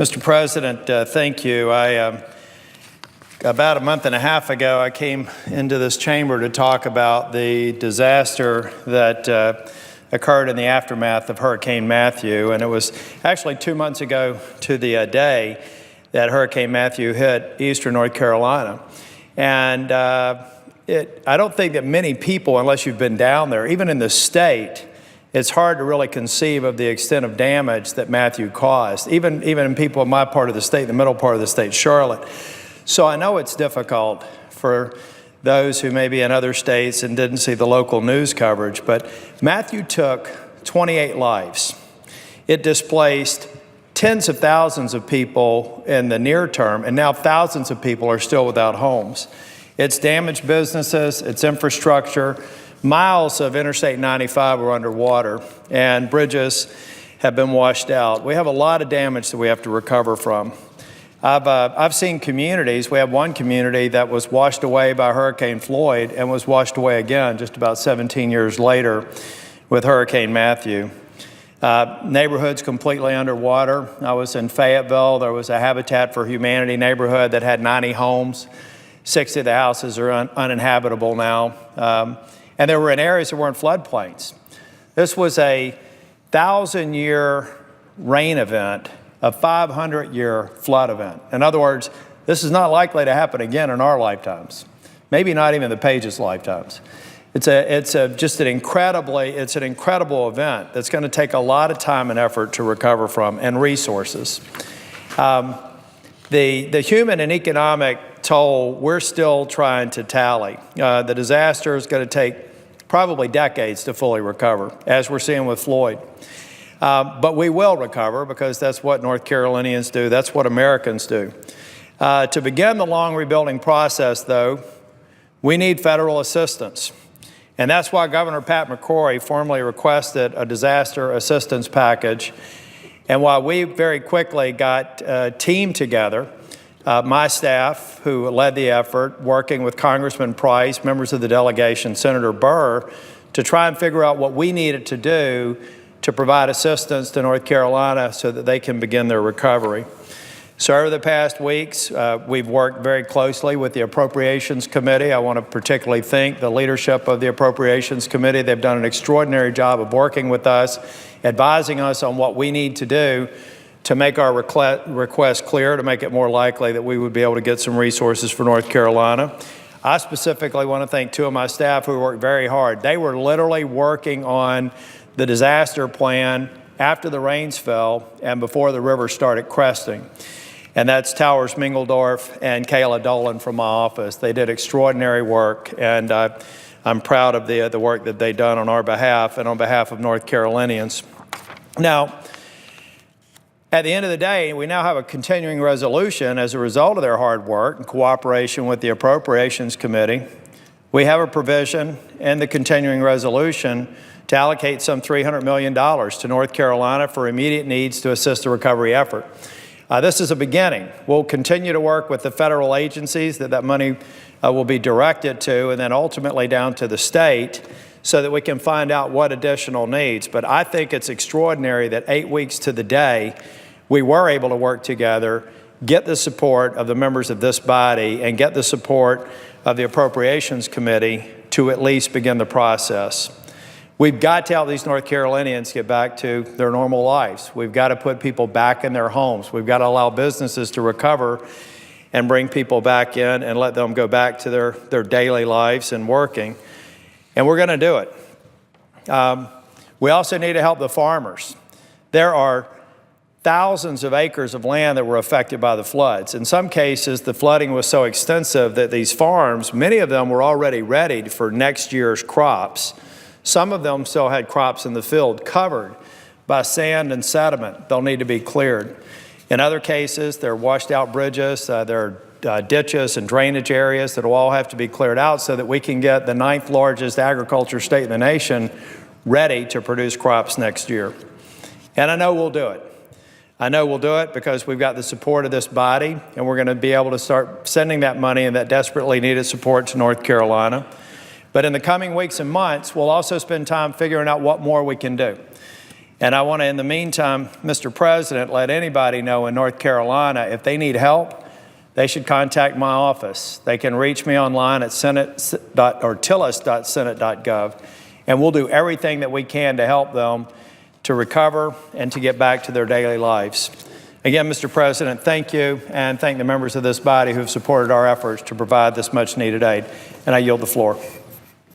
Mr. President, thank you. About a month and a half ago, I came into this chamber to talk about the disaster that occurred in the aftermath of Hurricane Matthew. And it was actually 2 months ago to the day that Hurricane Matthew hit eastern North Carolina. And I don't think that many people, unless you've been down there, even in the state, it's hard to really conceive of the extent of damage that Matthew caused, even in people in my part of the state, the middle part of the state, Charlotte. So I know it's difficult for those who may be in other states and didn't see the local news coverage, but Matthew took 28 lives. It displaced tens of thousands of people in the near term, and now thousands of people are still without homes. It's damaged businesses, it's infrastructure. Miles of Interstate 95 were underwater, and bridges have been washed out. We have a lot of damage that we have to recover from. I've seen communities. We have one community that was washed away by Hurricane Floyd and was washed away again just about 17 years later with Hurricane Matthew. Neighborhoods completely underwater. I was in Fayetteville. There was a Habitat for Humanity neighborhood that had 90 homes. 60 of the houses are uninhabitable now. And they were in areas that were in floodplains. This was a 1,000-year rain event, a 500-year flood event. In other words, this is not likely to happen again in our lifetimes, maybe not even the Pages' lifetimes. It's an incredible event that's going to take a lot of time and effort to recover from, and resources. The human and economic toll, we're still trying to tally. The disaster is going to take probably decades to fully recover, as we're seeing with Floyd. But we will recover, because that's what North Carolinians do. That's what Americans do. To begin the long rebuilding process, though, we need federal assistance. And that's why Governor Pat McCrory formally requested a disaster assistance package. And while we very quickly got a team together, my staff, who led the effort, working with Congressman Price, members of the delegation, Senator Burr, to try and figure out what we needed to do to provide assistance to North Carolina so that they can begin their recovery. So over the past weeks, we've worked very closely with the Appropriations Committee. I want to particularly thank the leadership of the Appropriations Committee. They've done an extraordinary job of working with us, advising us on what we need to do to make our request clear, to make it more likely that we would be able to get some resources for North Carolina. I specifically want to thank two of my staff who worked very hard. They were literally working on the disaster plan after the rains fell and before the river started cresting. And that's Towers Mingeldorf and Kayla Dolan from my office. They did extraordinary work, and I'm proud of the work that they've done on our behalf and on behalf of North Carolinians. Now, at the end of the day, we now have a continuing resolution as a result of their hard work and cooperation with the Appropriations Committee. We have a provision in the continuing resolution to allocate some $300 million to North Carolina for immediate needs to assist the recovery effort. This is a beginning. We'll continue to work with the federal agencies that money will be directed to, and then ultimately down to the state, so that we can find out what additional needs. But I think it's extraordinary that 8 weeks to the day, we were able to work together, get the support of the members of this body, and get the support of the Appropriations Committee to at least begin the process. We've got to help these North Carolinians get back to their normal lives. We've got to put people back in their homes. We've got to allow businesses to recover and bring people back in and let them go back to their daily lives and working. And we're going to do it. We also need to help the farmers. There are thousands of acres of land that were affected by the floods. In some cases, the flooding was so extensive that these farms, many of them were already ready for next year's crops. Some of them still had crops in the field covered by sand and sediment. They'll need to be cleared. In other cases, there are washed out bridges, there are ditches and drainage areas that will all have to be cleared out so that we can get the 9th largest agriculture state in the nation ready to produce crops next year. And I know we'll do it. I know we'll do it because we've got the support of this body, and we're going to be able to start sending that money and that desperately needed support to North Carolina. But in the coming weeks and months, we'll also spend time figuring out what more we can do. And I want to, in the meantime, Mr. President, let anybody know in North Carolina, if they need help, they should contact my office. They can reach me online at tillis.senate.gov, and we'll do everything that we can to help them to recover and to get back to their daily lives. Again, Mr. President, thank you, and thank the members of this body who have supported our efforts to provide this much-needed aid. And I yield the floor.